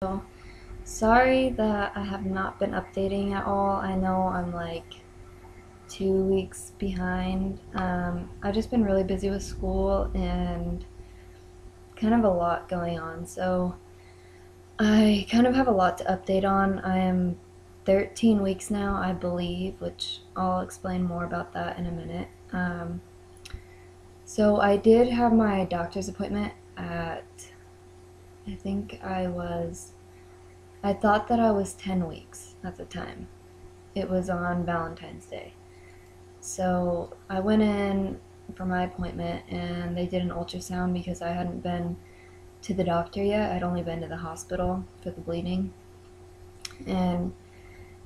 So, sorry that I have not been updating at all. I know I'm like 2 weeks behind. I've just been really busy with school and kind of a lot going on. So, I kind of have a lot to update on. I am 13 weeks now, I believe, which I'll explain more about that in a minute. So, I did have my doctor's appointment at, I think I thought that I was 10 weeks at the time. It was on Valentine's Day. So I went in for my appointment and they did an ultrasound because I hadn't been to the doctor yet. I'd only been to the hospital for the bleeding. And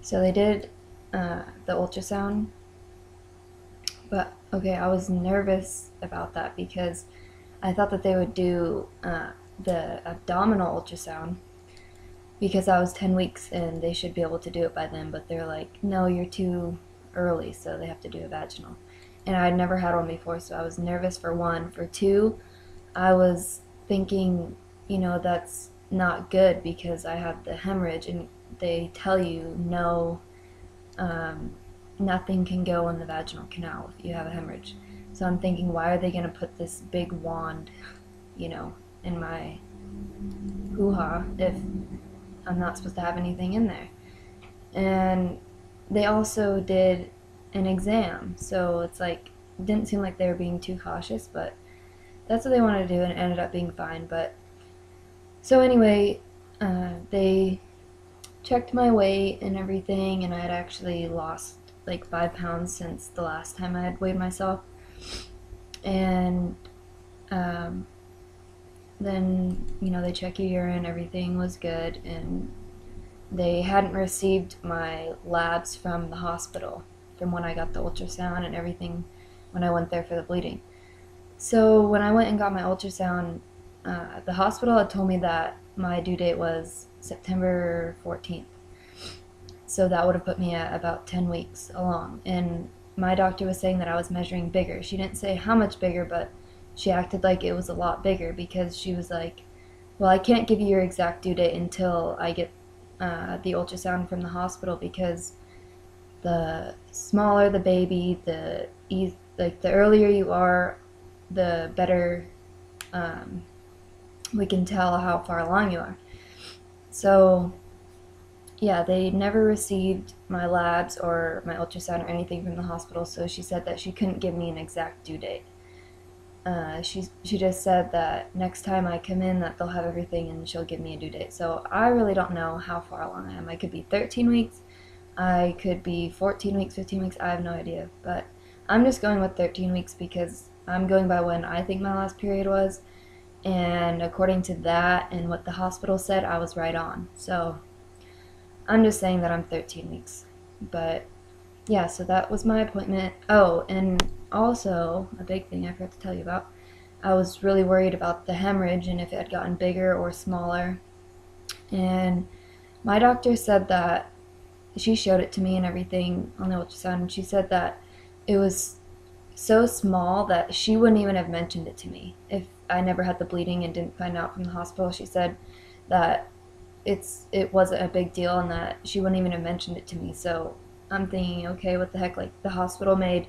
so they did the ultrasound. But okay, I was nervous about that because I thought that they would do the abdominal ultrasound because I was 10 weeks and they should be able to do it by then, but they're like, no, you're too early, so they have to do a vaginal. And I'd never had one before, so I was nervous for one. For two, I was thinking, that's not good because I have the hemorrhage, and they tell you no, um, nothing can go in the vaginal canal if you have a hemorrhage. So I'm thinking, why are they going to put this big wand, in my hoo ha if I'm not supposed to have anything in there? And they also did an exam, so it's like, it didn't seem like they were being too cautious, but that's what they wanted to do, and it ended up being fine. But so anyway, they checked my weight and everything, and I had actually lost like 5 pounds since the last time I had weighed myself. And um, then they check your urine, everything was good, and they hadn't received my labs from the hospital from when I got the ultrasound and everything when I went there for the bleeding. So when I went and got my ultrasound, the hospital had told me that my due date was September 14th. So that would have put me at about 10 weeks along. And my doctor was saying that I was measuring bigger. She didn't say how much bigger, but she acted like it was a lot bigger because she was like, well, I can't give you your exact due date until I get the ultrasound from the hospital because the smaller the baby, like the earlier you are, the better um, we can tell how far along you are. So yeah, they never received my labs or my ultrasound or anything from the hospital, so she said that she couldn't give me an exact due date. She just said that next time I come in that they'll have everything and she'll give me a due date. So I really don't know how far along I am. I could be 13 weeks, I could be 14 weeks, 15 weeks, I have no idea. But I'm just going with 13 weeks because I'm going by when I think my last period was. And according to that and what the hospital said, I was right on. So I'm just saying that I'm 13 weeks. But yeah, so that was my appointment. Oh, and also, a big thing I forgot to tell you about, I was really worried about the hemorrhage and if it had gotten bigger or smaller. And my doctor said that she showed it to me and everything on the ultrasound, and she said that it was so small that she wouldn't even have mentioned it to me if I never had the bleeding and didn't find out from the hospital. She said that it wasn't a big deal and that she wouldn't even have mentioned it to me. So I'm thinking, okay, what the heck? Like, the hospital made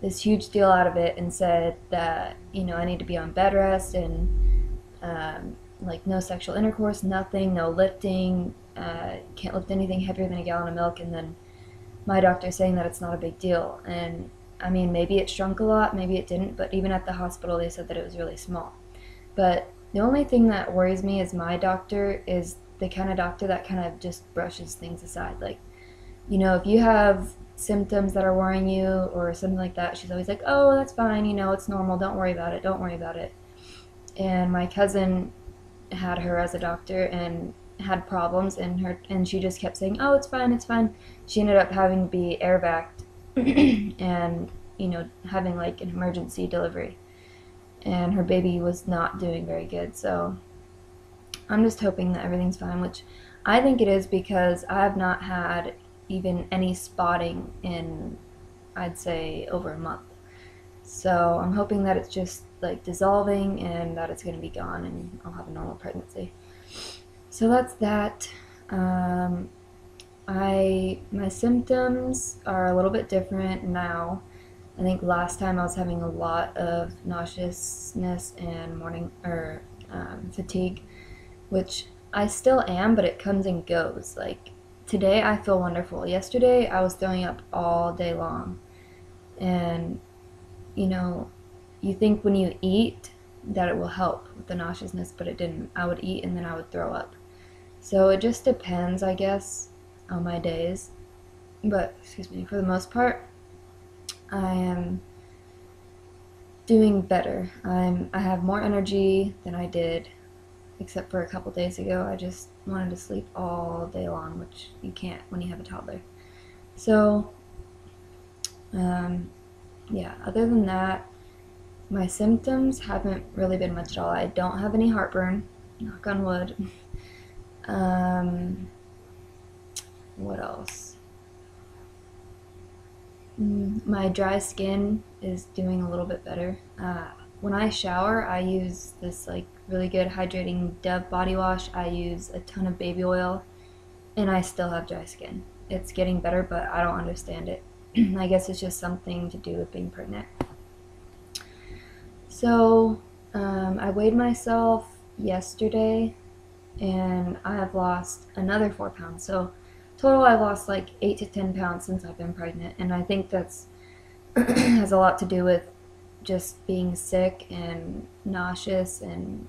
this huge deal out of it and said that I need to be on bed rest and like no sexual intercourse, nothing, no lifting, can't lift anything heavier than a gallon of milk, and then my doctor saying that it's not a big deal. And I mean, maybe it shrunk a lot, maybe it didn't, but even at the hospital they said that it was really small. But the only thing that worries me is my doctor is the kind of doctor that kind of just brushes things aside. Like, if you have symptoms that are worrying you or something like that, she's always like, oh, that's fine, it's normal, don't worry about it, don't worry about it. And my cousin had her as a doctor and had problems, and she just kept saying, oh, it's fine, it's fine. She ended up having to be air vac and having like an emergency delivery, and her baby was not doing very good. So I'm just hoping that everything's fine, which I think it is because I have not had even any spotting in, I'd say, over a month. So I'm hoping that it's just like dissolving and that it's going to be gone and I'll have a normal pregnancy. So that's that. Um, my symptoms are a little bit different now. I think last time I was having a lot of nauseousness and morning or fatigue, which I still am, but it comes and goes. Like today, I feel wonderful. Yesterday, I was throwing up all day long, and you know, you think when you eat that it will help with the nauseousness, but it didn't. I would eat and then I would throw up. So it just depends, I guess, on my days. But excuse me, for the most part, I am doing better. I have more energy than I did, except for a couple days ago. I just wanted to sleep all day long, which you can't when you have a toddler. So, um, yeah, other than that, my symptoms haven't really been much at all. I don't have any heartburn, knock on wood. Um, what else? My dry skin is doing a little bit better. When I shower, I use this like really good hydrating Dove body wash. I use a ton of baby oil, and I still have dry skin. It's getting better, but I don't understand it. I guess it's just something to do with being pregnant. So, I weighed myself yesterday, and I have lost another 4 pounds. So, total, I've lost like 8 to 10 pounds since I've been pregnant, and I think that's has a lot to do with just being sick and nauseous and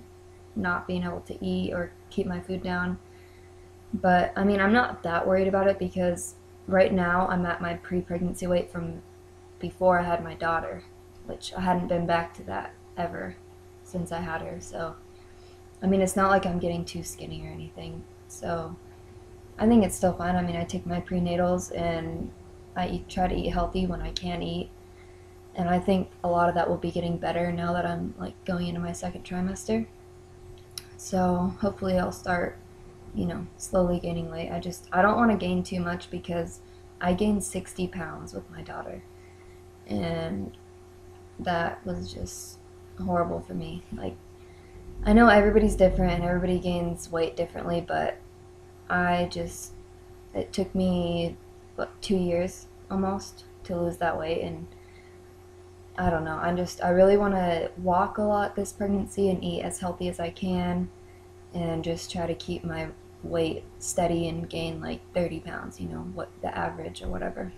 not being able to eat or keep my food down. But I mean, I'm not that worried about it because right now I'm at my pre-pregnancy weight from before I had my daughter, which I hadn't been back to that ever since I had her. So, I mean, it's not like I'm getting too skinny or anything. So, I think it's still fine. I mean, I take my prenatals and try to eat healthy when I can eat. And I think a lot of that will be getting better now that I'm like going into my second trimester. So hopefully I'll start, slowly gaining weight. I don't want to gain too much because I gained 60 pounds with my daughter. And that was just horrible for me. Like, I know everybody's different and everybody gains weight differently, but it took me, 2 years almost to lose that weight. And I don't know. I really want to walk a lot this pregnancy and eat as healthy as I can and just try to keep my weight steady and gain like 30 pounds, what the average or whatever.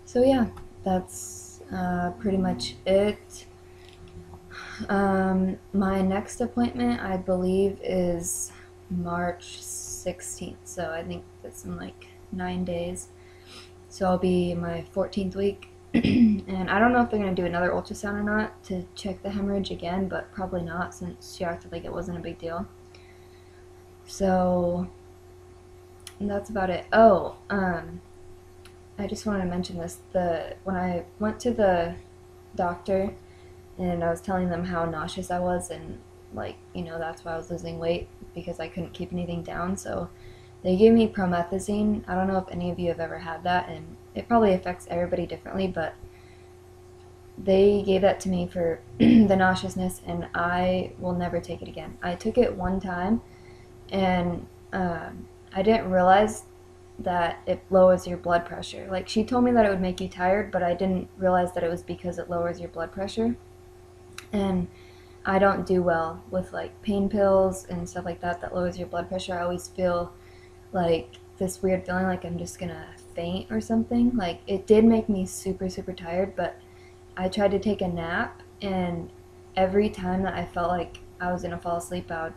So, yeah, that's pretty much it. My next appointment, I believe, is March 16th. So, I think that's in like 9 days. So, I'll be in my 14th week. And I don't know if they're going to do another ultrasound or not to check the hemorrhage again, but probably not since she acted like it wasn't a big deal. So that's about it. Oh, I just wanted to mention this. When I went to the doctor and I was telling them how nauseous I was and that's why I was losing weight because I couldn't keep anything down. So they gave me promethazine. I don't know if any of you have ever had that, and it probably affects everybody differently, but they gave that to me for the nauseousness, and I will never take it again. I took it one time, and I didn't realize that it lowers your blood pressure. Like, she told me that it would make you tired, but I didn't realize that it was because it lowers your blood pressure. And I don't do well with like pain pills and stuff like that lowers your blood pressure. I always feel like this weird feeling like I'm just gonna faint or something. Like, it did make me super, super tired, but I tried to take a nap, and every time that I felt like I was gonna fall asleep, I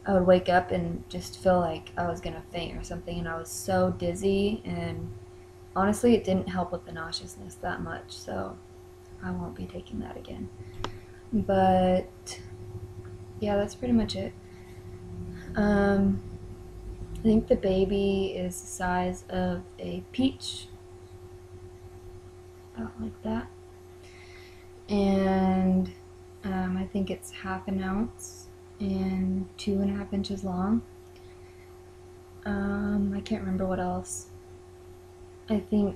would wake up and just feel like I was gonna faint or something, and I was so dizzy, and honestly, it didn't help with the nauseousness that much, so I won't be taking that again. But yeah, that's pretty much it. I think the baby is the size of a peach, about like that. And I think it's half an ounce and 2.5 inches long. I can't remember what else. I think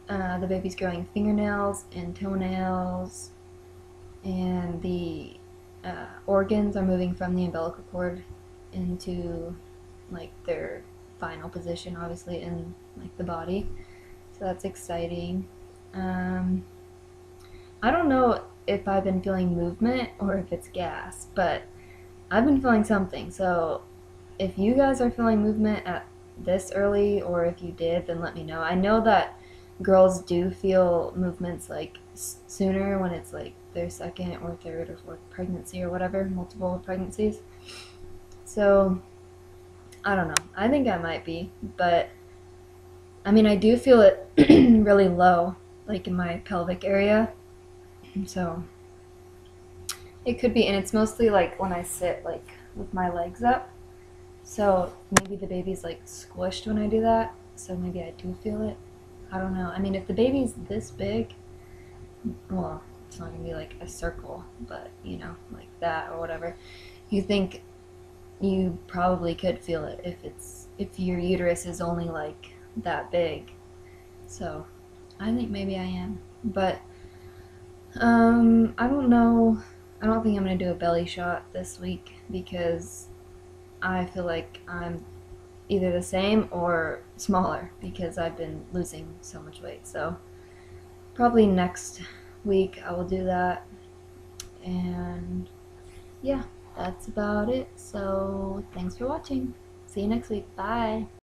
the baby's growing fingernails and toenails, and the organs are moving from the umbilical cord. into like their final position, obviously, in like the body. So that's exciting. I don't know if I've been feeling movement or if it's gas, but I've been feeling something. So if you guys are feeling movement at this early, or if you did, then let me know. I know that girls do feel movements like sooner when it's like their second or third or fourth pregnancy or whatever, multiple pregnancies. So I don't know. I think I might be, but I mean, I do feel it really low, like in my pelvic area. So it could be, and it's mostly like when I sit like with my legs up. So maybe the baby's like squished when I do that. So maybe I do feel it. I don't know. I mean, if the baby's this big, well, it's not gonna be like a circle, but you know, like that or whatever. You think you probably could feel it if your uterus is only like that big. So I think maybe I am, but I don't know. I don't think I'm gonna do a belly shot this week because I feel like I'm either the same or smaller because I've been losing so much weight. So probably next week I will do that. And yeah, that's about it. So thanks for watching. See you next week. Bye.